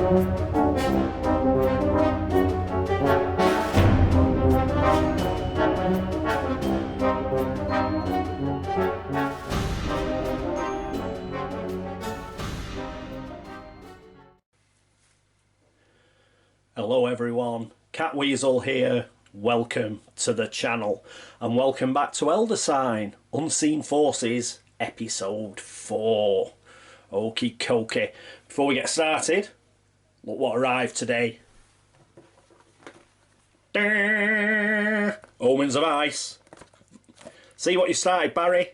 Hello everyone, Catweazle here, welcome to the channel and welcome back to Elder Sign, Unseen Forces, episode 4. Okie dokie. Before we get started, look what arrived today. Omens of Ice. See what you started, Barry?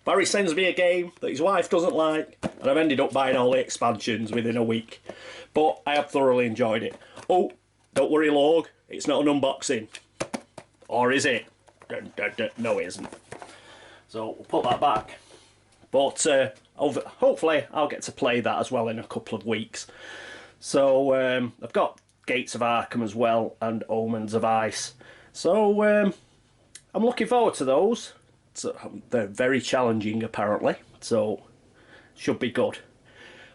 Barry sends me a game that his wife doesn't like and I've ended up buying all the expansions within a week. But I have thoroughly enjoyed it. Oh, don't worry, Log. It's not an unboxing. Or is it? No, it isn't. So we'll put that back. But hopefully I'll get to play that as well in a couple of weeks. So I've got Gates of Arkham as well and Omens of Ice. So I'm looking forward to those. So, they're very challenging apparently. So should be good.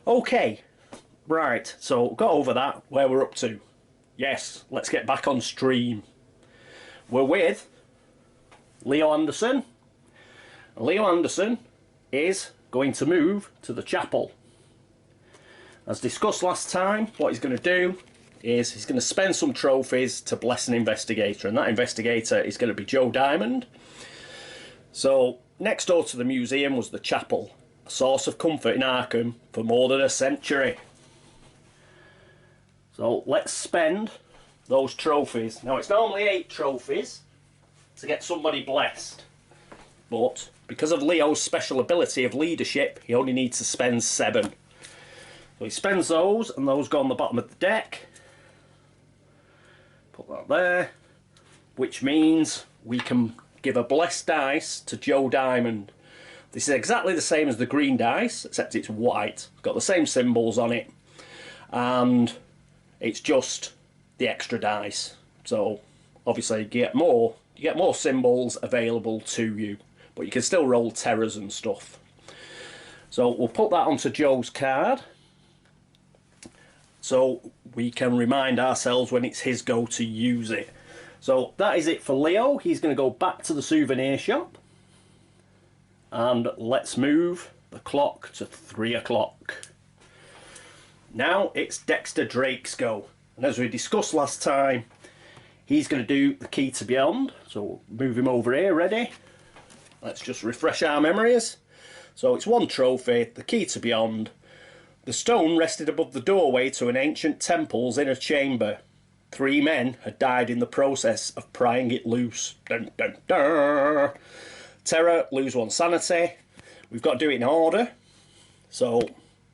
Okay. Right, so got over that, where we're up to. Yes, let's get back on stream. We're with Leo Anderson. Leo Anderson is going to move to the chapel. As discussed last time, what he's going to do is he's going to spend some trophies to bless an investigator, and that investigator is going to be Joe Diamond. So, next door to the museum was the chapel, a source of comfort in Arkham for more than a century. So let's spend those trophies. Now it's normally 8 trophies to get somebody blessed. But because of Leo's special ability of leadership, he only needs to spend 7. So he spends those and those go on the bottom of the deck. Put that there. Which means we can give a blessed dice to Joe Diamond. This is exactly the same as the green dice, except it's white. It's got the same symbols on it. And it's just the extra dice. So obviously you get more symbols available to you, but you can still roll terrors and stuff. So we'll put that onto Joe's card so we can remind ourselves when it's his go to use it. So that is it for Leo. He's going to go back to the souvenir shop and let's move the clock to 3 o'clock. Now it's Dexter Drake's go, and as we discussed last time, he's going to do the key to beyond. So we'll move him over here, ready? Let's just refresh our memories. So it's 1 trophy, the key to beyond. The stone rested above the doorway to an ancient temple's inner chamber. 3 men had died in the process of prying it loose. Dun, dun, dun. Terror, lose 1 sanity. We've got to do it in order. So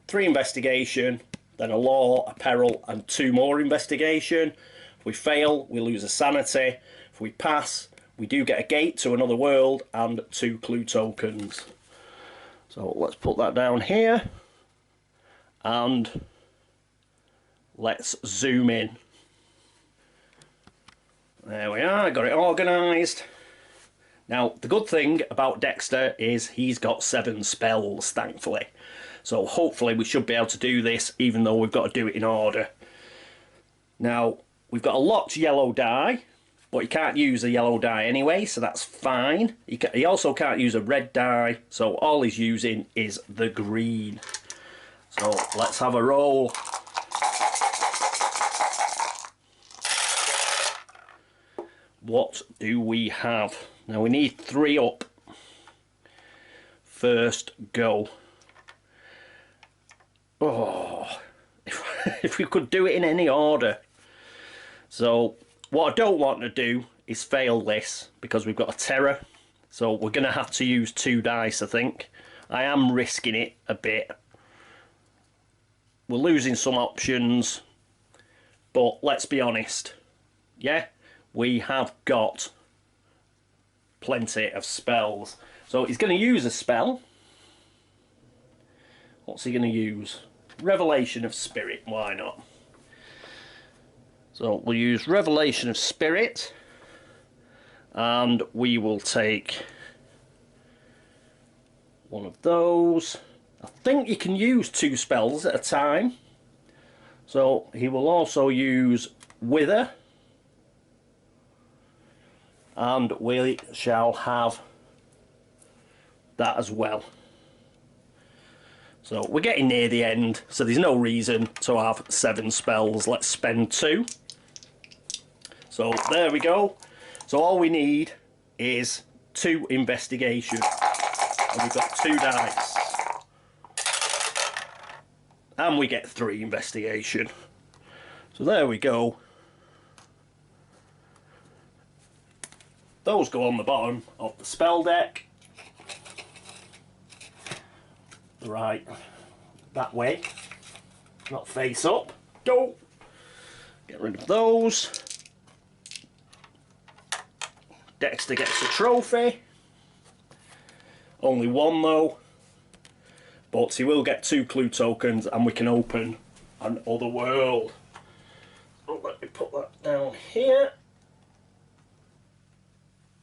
3 investigation. Then a law, a peril, and 2 more investigation. If we fail, we lose a sanity. If we pass, we do get a gate to another world and 2 clue tokens. So let's put that down here. And let's zoom in. There we are, got it organised. Now, the good thing about Dexter is he's got 7 spells, thankfully. So hopefully we should be able to do this, even though we've got to do it in order. Now, we've got a locked yellow die, but he can't use a yellow die anyway, so that's fine. He also can't use a red die, so all he's using is the green. So let's have a roll. What do we have? Now we need 3 up. First go. Oh, if we could do it in any order. So what I don't want to do is fail this because we've got a terror. So we're going to have to use 2 dice, I think. I am risking it a bit. We're losing some options. But let's be honest. Yeah, we have got plenty of spells. So he's going to use a spell. What's he going to use? Revelation of Spirit, why not? So we'll use Revelation of Spirit, and we will take one of those. I think you can use 2 spells at a time. So he will also use wither, and we shall have that as well. So we're getting near the end, so there's no reason to have 7 spells. Let's spend 2. So there we go. So all we need is 2 investigation, and we've got 2 dice, and we get 3 investigation. So there we go. Those go on the bottom of the spell deck. Right, that way, not face up. Go. Get rid of those. Dexter gets a trophy. Only 1 though, but he will get 2 clue tokens, and we can open another world. Oh, let me put that down here.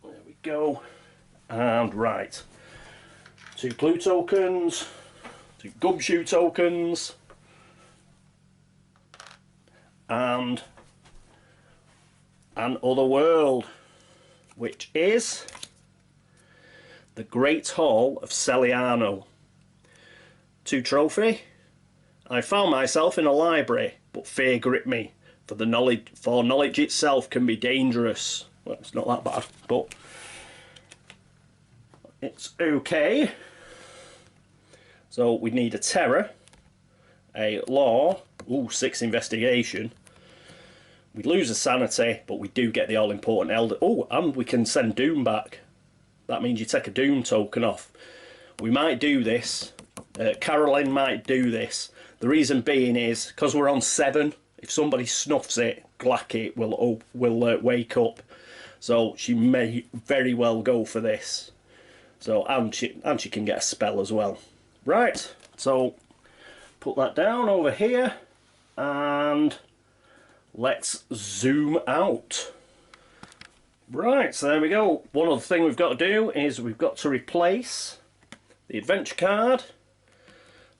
There we go. And right, 2 clue tokens, 2 gumshoe tokens, and another world, which is the Great Hall of Celiano. 2 trophy. I found myself in a library, but fear gripped me, for knowledge itself can be dangerous. Well, it's not that bad, but it's okay. So we need a terror, a law, 6 investigation. We lose a sanity, but we do get the all-important elder. Oh, and we can send Doom back. That means you take a Doom token off. We might do this. Carolyn might do this. The reason being is, because we're on 7, if somebody snuffs it, Glackit will wake up. So she may very well go for this. So and she can get a spell as well. Right, so put that down over here, and let's zoom out. Right, so there we go. One other thing we've got to do is we've got to replace the adventure card,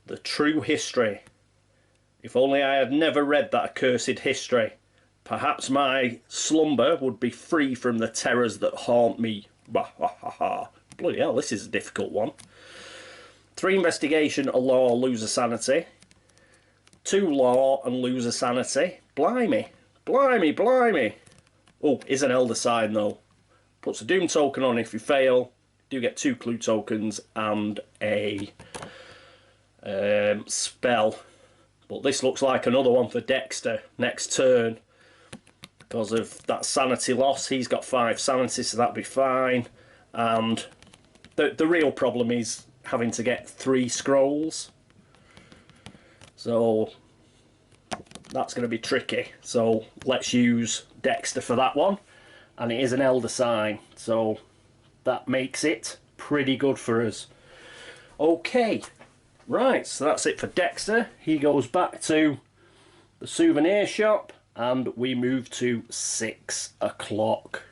the true history. If only I had never read that accursed history, perhaps my slumber would be free from the terrors that haunt me. Bloody hell, this is a difficult one. 3 investigation, a law, lose a sanity. 2 law and lose a sanity. Blimey, blimey, blimey. Oh, is an elder sign though. Puts a doom token on if you fail. Do get 2 clue tokens and a spell. But this looks like another one for Dexter next turn. Because of that sanity loss, he's got 5 sanity, so that'd be fine. And the real problem is having to get 3 scrolls. So that's going to be tricky. So let's use Dexter for that one. And it is an elder sign, so that makes it pretty good for us. Okay, right, so that's it for Dexter. He goes back to the souvenir shop, and we move to 6 o'clock.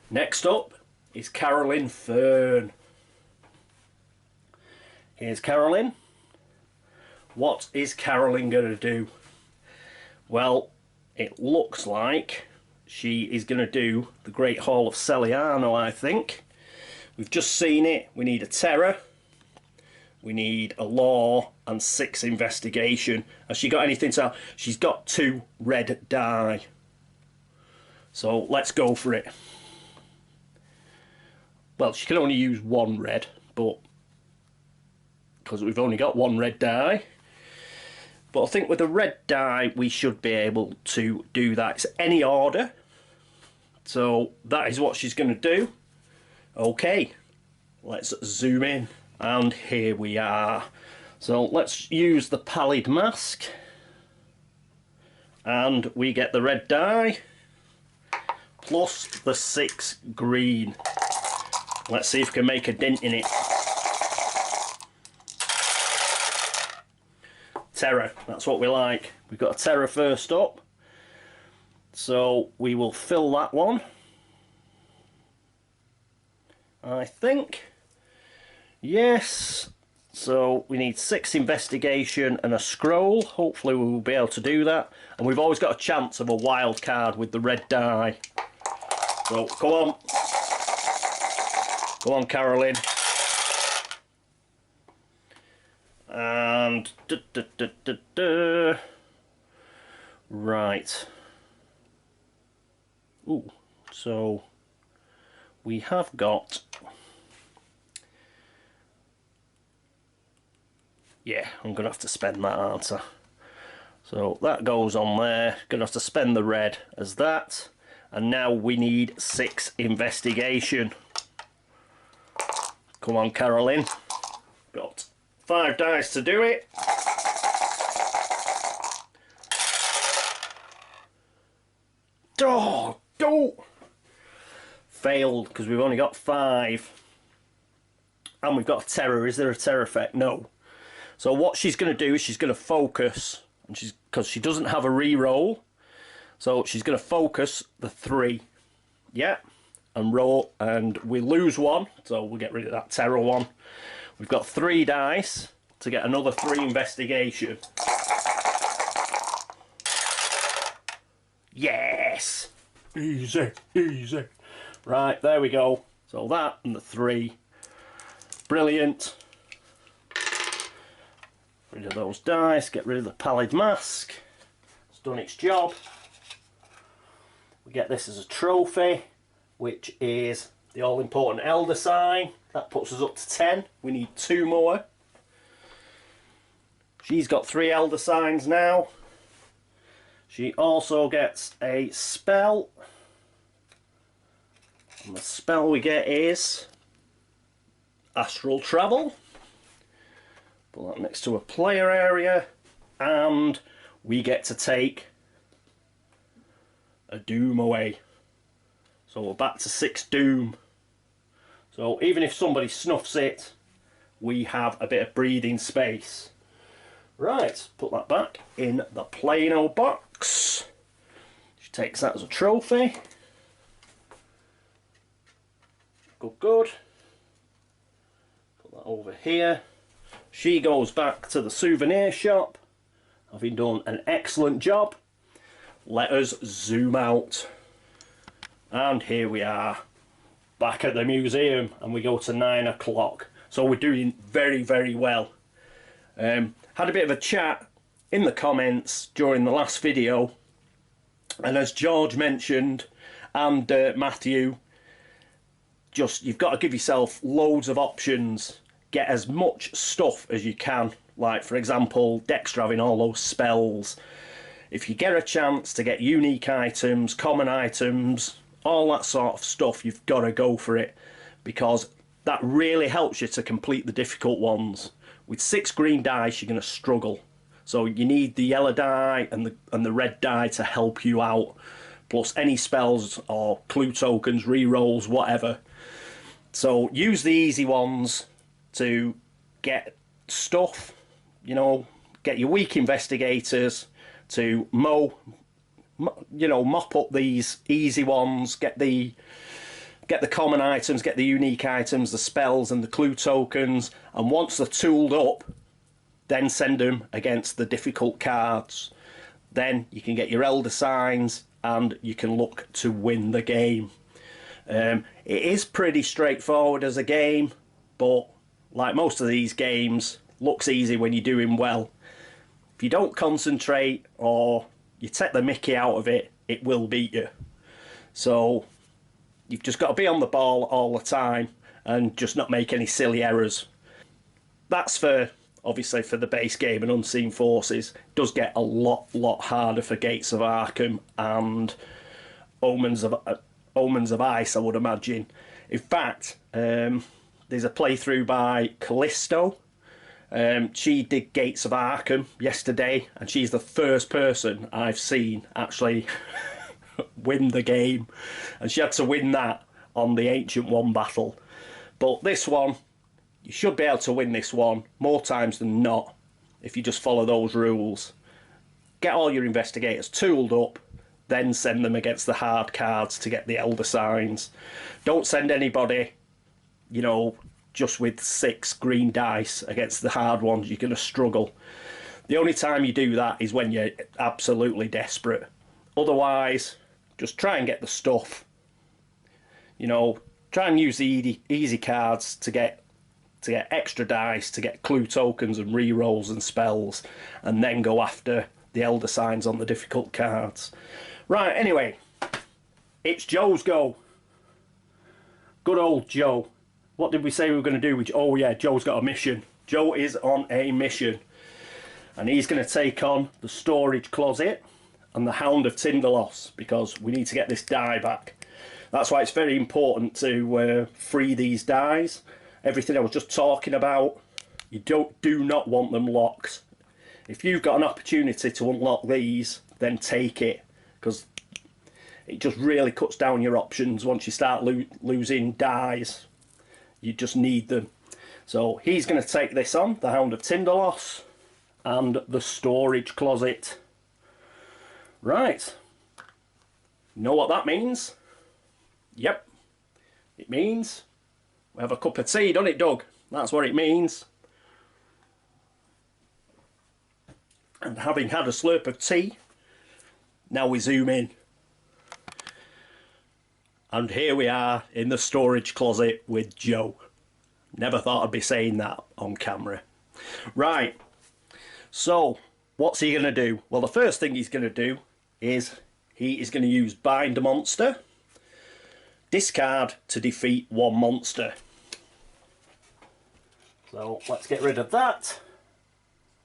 Next up is Carolyn Fern. Here's Carolyn. What is Carolyn going to do? Well, it looks like she is going to do the Great Hall of Celiano, I think. We've just seen it. We need a terror. We need a law and 6 investigation. Has she got anything to... She's got 2 red die. So let's go for it. Well, she can only use 1 red, but because we've only got 1 red die. But I think with a red die, we should be able to do that. It's any order. So that is what she's going to do. Okay, let's zoom in. And here we are. So let's use the pallid mask. And we get the red die. Plus the 6 green. Let's see if we can make a dent in it. Terror, that's what we like. We've got a terror first up. So we will fill that one, I think. Yes, So we need 6 investigation and a scroll. Hopefully we will be able to do that. And we've always got a chance of a wild card with the red die. So come on. Come on, Carolyn. And right. Ooh, so we have got, yeah, I'm gonna have to spend that, aren't I? So that goes on there. Gonna have to spend the red as that. And now we need 6 investigation. Come on, Carolyn. Got 5 dice to do it. Oh, don't! Failed because we've only got 5. And we've got a terror. Is there a terror effect? No. So what she's going to do is she's going to focus, and because she doesn't have a re-roll, so she's going to focus the 3. Yeah. And roll, and we lose 1, so we'll get rid of that terror one. We've got 3 dice to get another 3 investigation. Yes! Easy, easy. Right, there we go. So that and the 3. Brilliant. Rid of those dice, get rid of the pallid mask. It's done its job. We get this as a trophy, which is the all-important elder sign. That puts us up to 10. We need 2 more. She's got 3 elder signs now. She also gets a spell. And the spell we get is Astral Travel. Put that next to a player area. And we get to take a doom away. So we're back to 6 doom. So even if somebody snuffs it, we have a bit of breathing space. Right, put that back in the Plano box. She takes that as a trophy. Good, good. Put that over here. She goes back to the souvenir shop, having done an excellent job. Let us zoom out. And here we are, back at the museum, and we go to 9 o'clock. So we're doing very, very well. Had a bit of a chat in the comments during the last video, and as George mentioned, and Matthew, you've got to give yourself loads of options. Get as much stuff as you can. Like, for example, Dexter having all those spells. If you get a chance to get unique items, common items, all that sort of stuff, you've got to go for it, because that really helps you to complete the difficult ones. With 6 green dice, you're going to struggle. So you need the yellow die and the red die to help you out, plus any spells or clue tokens, re-rolls, whatever. So use the easy ones to get stuff, you know, get your weak investigators to mop up these easy ones, get the common items, get the unique items, the spells and the clue tokens, and once they're tooled up, then send them against the difficult cards. Then you can get your elder signs and you can look to win the game. It is pretty straightforward as a game, but like most of these games, looks easy when you're doing well. If you don't concentrate or you take the mickey out of it, it will beat you. So you've just got to be on the ball all the time and just not make any silly errors. That's for, obviously, for the base game and Unseen Forces. It does get a lot harder for Gates of Arkham and Omens of Ice, I would imagine. In fact, there's a playthrough by Callisto. She did Gates of Arkham yesterday, and she's the first person I've seen actually win the game, and she had to win that on the Ancient One battle. But this one, you should be able to win this one more times than not if you just follow those rules. Get all your investigators tooled up, then send them against the hard cards to get the elder signs. Don't send anybody, you know, just with 6 green dice against the hard ones, you're going to struggle. The only time you do that is when you're absolutely desperate. Otherwise, just try and get the stuff. You know, try and use the easy cards to get extra dice, to get clue tokens and re-rolls and spells, and then go after the elder signs on the difficult cards. Right, anyway, it's Joe's go. Good old Joe. What did we say we were going to do? Oh yeah, Joe's got a mission. Joe is on a mission. And he's going to take on the storage closet and the Hound of Tinderloss, because we need to get this die back. That's why it's very important to free these dies. Everything I was just talking about, you do not want them locked. If you've got an opportunity to unlock these, then take it, because it just really cuts down your options once you start losing dies. You just need them. So he's going to take this on, the Hound of Tinderloss and the storage closet. Right. Know what that means? Yep. It means we have a cup of tea, doesn't it, Doug? That's what it means. And having had a slurp of tea, now we zoom in. And here we are in the storage closet with Joe. Never thought I'd be saying that on camera. Right. So, what's he going to do? Well, the first thing he's going to do is he is going to use Bind a Monster. Discard to defeat 1 monster. So, let's get rid of that.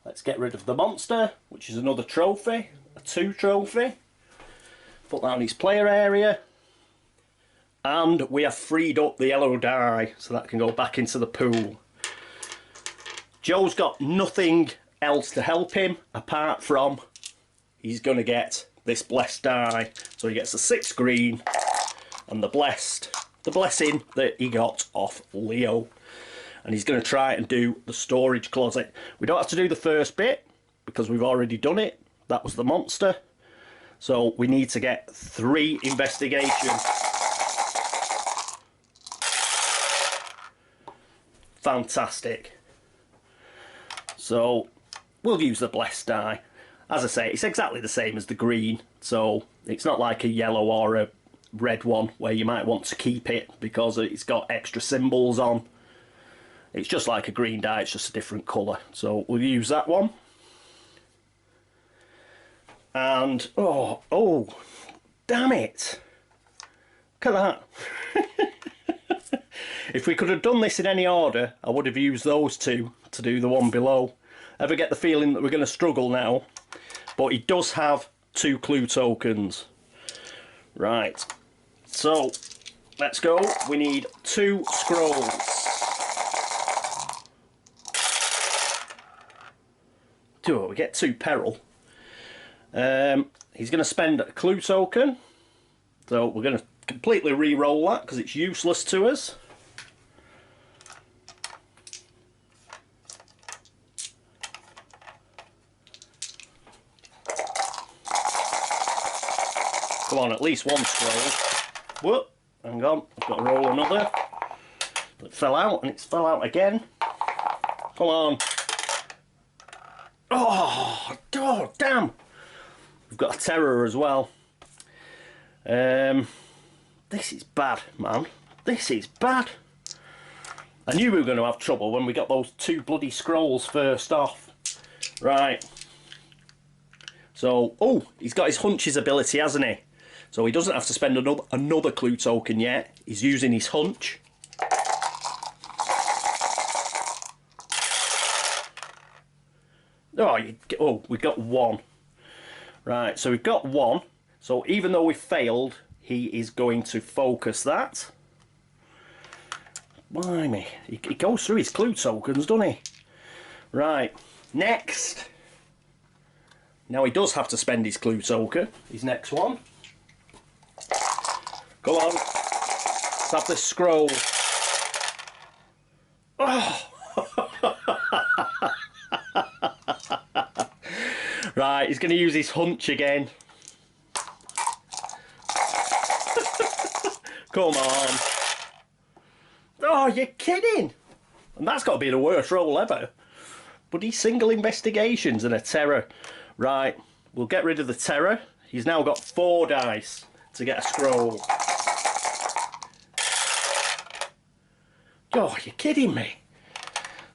Let's get rid of the monster, which is another trophy. A 2 trophy. Put that in his player area. And we have freed up the yellow die, so that can go back into the pool. Joe's got nothing else to help him apart from he's going to get this blessed die. So he gets a 6 green and the blessing that he got off Leo. And he's going to try and do the storage closet. We don't have to do the first bit because we've already done it. That was the monster. So we need to get 3 investigations. Fantastic. So we'll use the blessed die. As I say, it's exactly the same as the green, so it's not like a yellow or a red one where you might want to keep it because it's got extra symbols on. It's just like a green die, it's just a different colour. So we'll use that one. And oh damn it, look at that. If we could have done this in any order, I would have used those 2 to do the one below. Ever get the feeling that we're going to struggle now? But he does have 2 clue tokens. Right, so let's go. We need 2 scrolls. We get 2 peril. He's going to spend a clue token. So we're going to completely re-roll that because it's useless to us. Come on, at least 1 scroll. Whoop, hang on, I've got to roll another. It fell out, and it's fell out again. Come on. Oh, damn. We've got a terror as well. This is bad, man. This is bad. I knew we were going to have trouble when we got those 2 bloody scrolls first off. Right. So, oh, he's got his hunches ability, hasn't he? So he doesn't have to spend another clue token yet. He's using his hunch. Oh, we got 1. Right, so we've got 1. So even though we failed, he is going to focus that. Blimey, he goes through his clue tokens, doesn't he? Right, next. Now he does have to spend his clue token, his next one. Go on, let's have this scroll. Oh. Right, he's going to use his hunch again. Come on. Oh, you're kidding. And that's got to be the worst roll ever. Bloody single investigations and a terror. Right, we'll get rid of the terror. He's now got 4 dice to get a scroll. Oh, you're kidding me.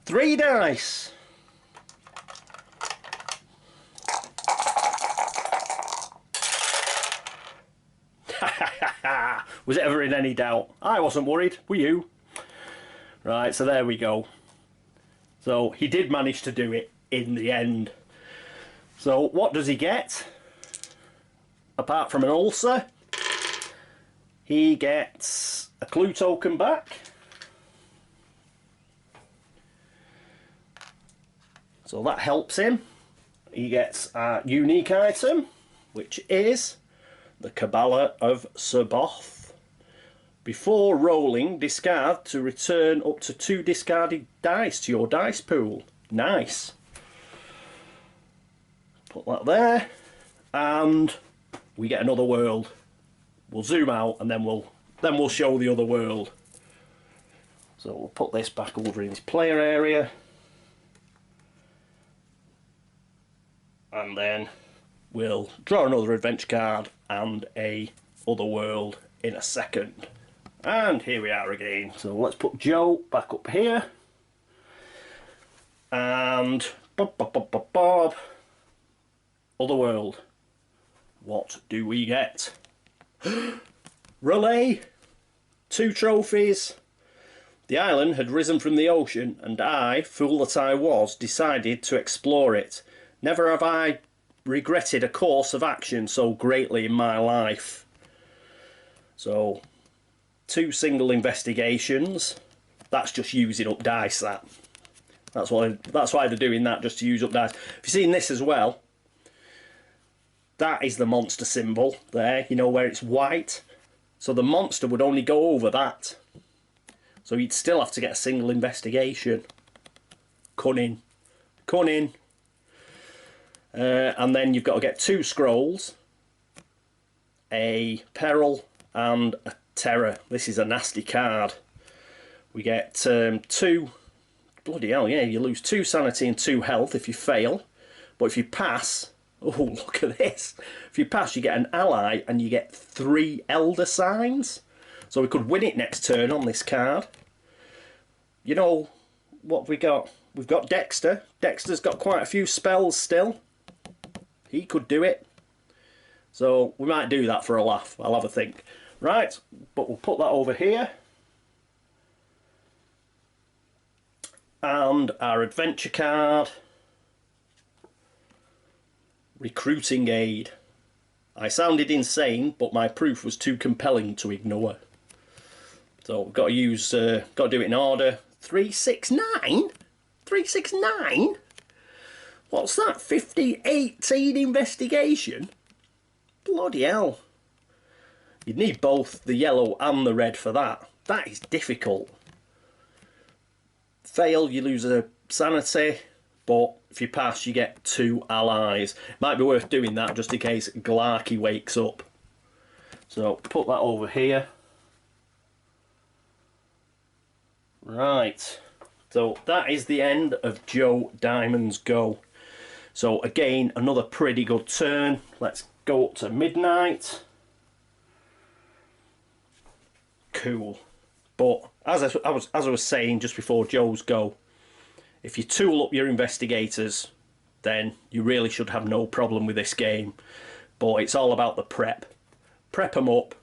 3 dice. Was it ever in any doubt? I wasn't worried, were you? Right, so there we go. So he did manage to do it in the end. So what does he get? Apart from an ulcer, he gets a clue token back. So that helps him. He gets a unique item, which is the Cabala of Saboth. Before rolling, discard to return up to 2 discarded dice to your dice pool. Nice. Put that there, and we get another world. We'll zoom out, and then we'll show the other world. So we'll put this back over in his player area, and then we'll draw another adventure card and a other world in a second. And here we are again. So let's put Joe back up here. And Bob. Other world. What do we get? Relay. 2 trophies. The island had risen from the ocean, and I, fool that I was, decided to explore it. Never have I regretted a course of action so greatly in my life. So 2 single investigations. That's just using up dice, that. That's why they're doing that, just to use up dice. If you've seen this as well, that is the monster symbol there, you know, where it's white. So the monster would only go over that. So you'd still have to get a single investigation. Cunning. Cunning. And then you've got to get 2 scrolls, a peril and a terror. This is a nasty card. We get 2, bloody hell, yeah, you lose 2 sanity and 2 health if you fail. But if you pass, oh, look at this. If you pass, you get an ally and you get 3 elder signs. So we could win it next turn on this card. You know what we got? We've got Dexter. Dexter's got quite a few spells still. He could do it. So we might do that for a laugh. I'll have a think. Right, but we'll put that over here. And our adventure card. Recruiting aid. I sounded insane, but my proof was too compelling to ignore. So we've got to use, got to do it in order. 369? 369? What's that? 5018 investigation? Bloody hell. You'd need both the yellow and the red for that. That is difficult. Fail, you lose a sanity, but if you pass, you get 2 allies. Might be worth doing that just in case Glarky wakes up. So put that over here. Right. So that is the end of Joe Diamond's go. So again, another pretty good turn. Let's go up to midnight. Cool. But as I was saying just before Joe's go, if you tool up your investigators, then you really should have no problem with this game. But it's all about the prep. Prep them up,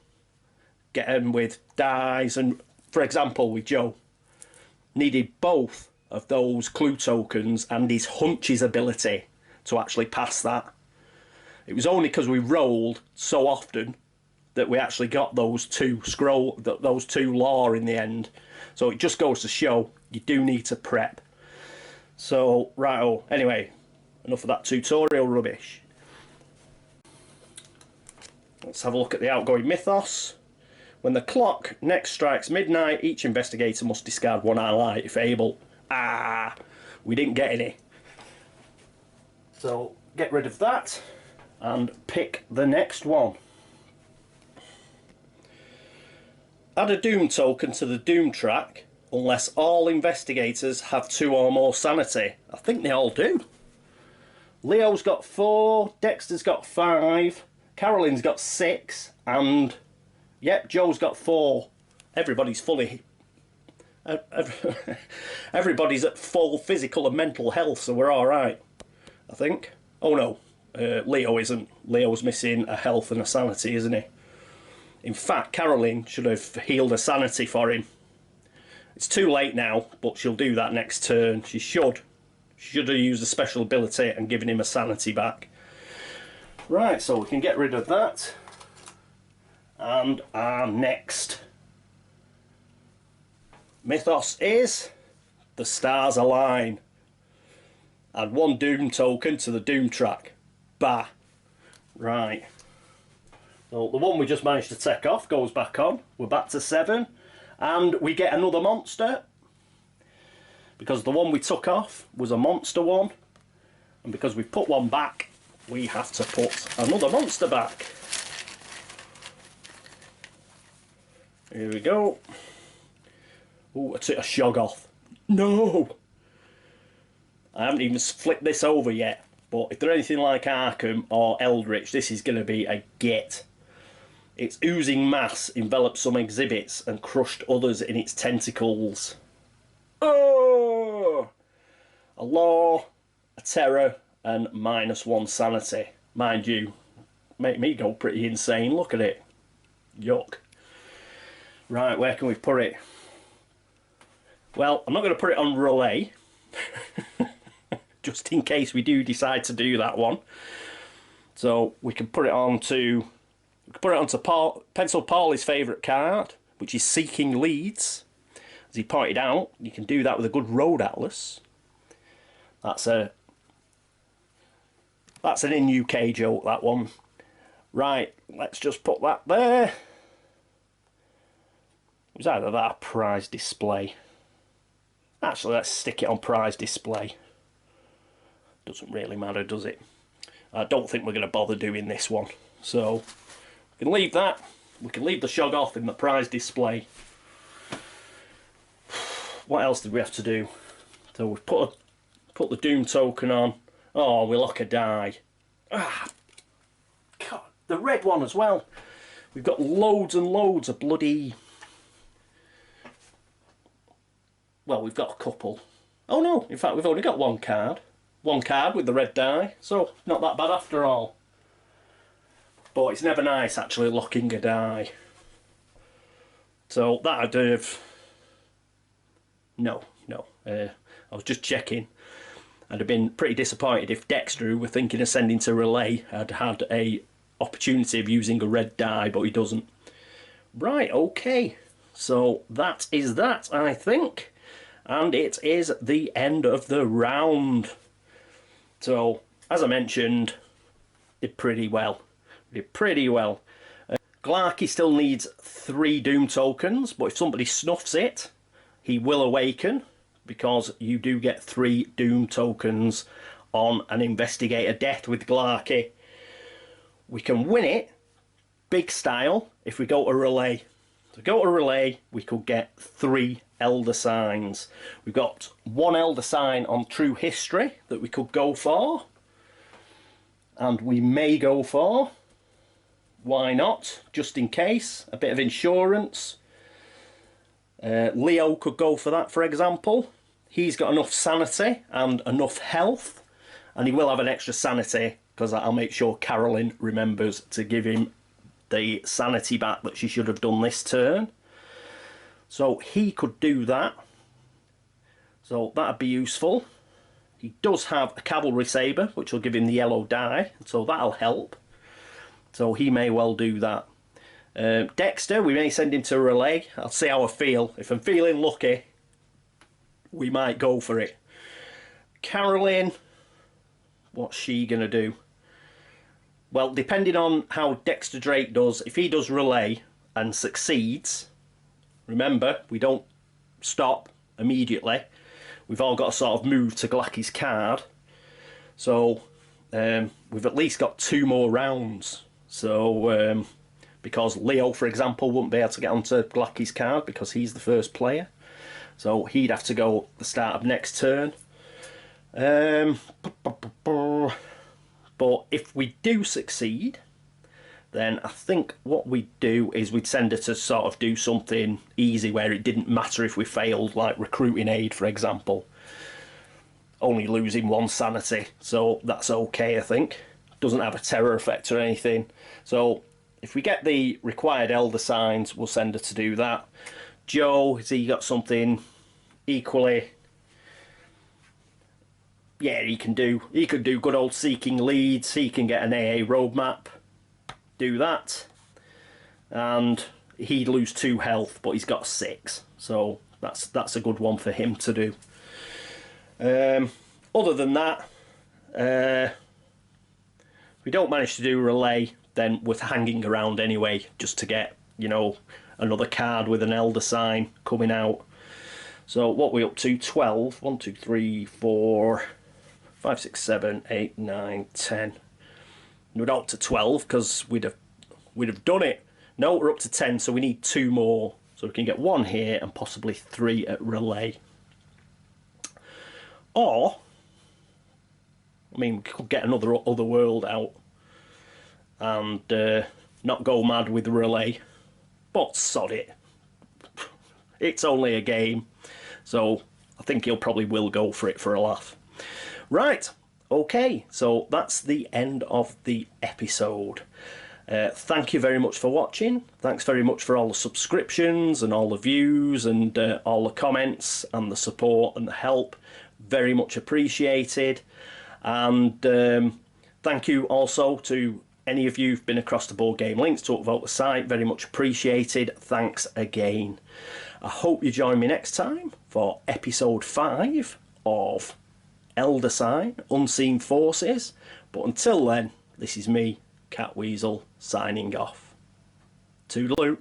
get them with dies, and for example with Joe, needed both of those clue tokens and his hunches ability to actually pass that. It was only because we rolled so often that we actually got those 2 those 2 law in the end. So it just goes to show you do need to prep. So right, anyway, enough of that tutorial rubbish. Let's have a look at the outgoing mythos. When the clock next strikes midnight, each investigator must discard 1 ally if able. Ah, we didn't get any. So get rid of that and pick the next one. Add a doom token to the doom track unless all investigators have 2 or more sanity. I think they all do. Leo's got 4, Dexter's got 5, Carolyn's got 6, and yep, Joe's got 4. Everybody's fully... everybody's at full physical and mental health, so we're alright, I think. Oh no, Leo isn't. Leo's missing a health and a sanity, isn't he? In fact, Carolyn should have healed a sanity for him. It's too late now, but she'll do that next turn. She should. She should have used a special ability and given him a sanity back. Right, so we can get rid of that. And our next Mythos is the stars align. Add 1 doom token to the doom track. Bah. Right. So the one we just managed to take off goes back on. We're back to 7. And we get another monster. Because the one we took off was a monster one. And because we put one back, we have to put another monster back. Here we go. Ooh, I took a Shoggoth. No! I haven't even flipped this over yet. But if they're anything like Arkham or Eldritch, this is going to be a get. Its oozing mass enveloped some exhibits and crushed others in its tentacles. Oh! A law, a terror, and -1 sanity. Mind you, make me go pretty insane. Look at it. Yuck. Right, where can we put it? Well, I'm not going to put it on relay. Just in case we do decide to do that one. So we can put it onto... We can put it onto Pencil Paulie's favourite card, which is Seeking Leads. As he pointed out, you can do that with a good road atlas. That's an in-UK joke, that one. Right, let's just put that there. It was either that or prize display. Actually, let's stick it on prize display. Doesn't really matter, does it? I don't think we're going to bother doing this one. So, we can leave that. We can leave the Shoggoth in the prize display. What else did we have to do? So we put the Doom token on. Oh, we lock a die. Ah, God, the red one as well. We've got loads and loads of bloody... Well, we've got a couple. Oh no, in fact we've only got 1 card. 1 card with the red die, so not that bad after all. But it's never nice actually locking a die. So that'd have... No. I was just checking. I'd have been pretty disappointed if Dexter, who we're thinking of sending to relay, had had a opportunity of using a red die, but he doesn't. Right, okay. So that is that, I think. And it is the end of the round. So, as I mentioned, did pretty well. Glarky still needs 3 Doom tokens, but if somebody snuffs it, he will awaken, because you do get 3 Doom tokens on an Investigator death with Glarky. We can win it, big style, if we go to relay. To go to relay, we could get 3 Elder Signs. We've got 1 Elder Sign on True History that we could go for. And we may go for. Why not? Just in case. A bit of insurance. Leo could go for that, for example. He's got enough sanity and enough health. And he will have an extra sanity, because I'll make sure Carolyn remembers to give him the sanity back that she should have done this turn. So he could do that. So that'd be useful. He does have a cavalry sabre, which will give him the yellow die, so that'll help. So he may well do that. Dexter, we may send him to relay. I'll see how I feel. If I'm feeling lucky, we might go for it. Carolyn, what's she going to do? Well, depending on how Dexter Drake does, if he does relay and succeeds, remember, we don't stop immediately. We've all got to sort of move to Glacky's card. So, we've at least got 2 more rounds. So, because Leo, for example, wouldn't be able to get onto Glacky's card because he's the first player. so he'd have to go at the start of next turn. But if we do succeed, then I think what we'd do is we'd send her to sort of do something easy where it didn't matter if we failed, like recruiting aid, for example. Only losing 1 sanity, so that's okay, I think. Doesn't have a terror effect or anything. So if we get the required elder signs, we'll send her to do that. Joe, has he got something equally? Yeah, he could do good old seeking leads. He can get an AA roadmap, do that, and he'd lose 2 health, but he's got 6, so that's a good one for him to do. Other than that, if we don't manage to do relay, then we're hanging around anyway, just to get, you know, another card with an elder sign coming out. So what we're up to, 12, 1, 2, 3, 4, 5, 6, 7, 8, 9, 10. We're not up to 12 because we'd have done it. No, we're up to 10, so we need 2 more. So we can get 1 here and possibly 3 at relay. Or, I mean, we could get another other world out and not go mad with relay. But sod it. It's only a game. So I think he'll probably will go for it for a laugh. Right, okay, so that's the end of the episode. Thank you very much for watching. Thanks very much for all the subscriptions and all the views and all the comments and the support and the help. Very much appreciated. And thank you also to any of you who've been across the Board Game Links to upvote the site. Very much appreciated. Thanks again. I hope you join me next time for episode 5 of Elder Sign, Unseen Forces. But until then, this is me, Catweazle, signing off. Toodaloo.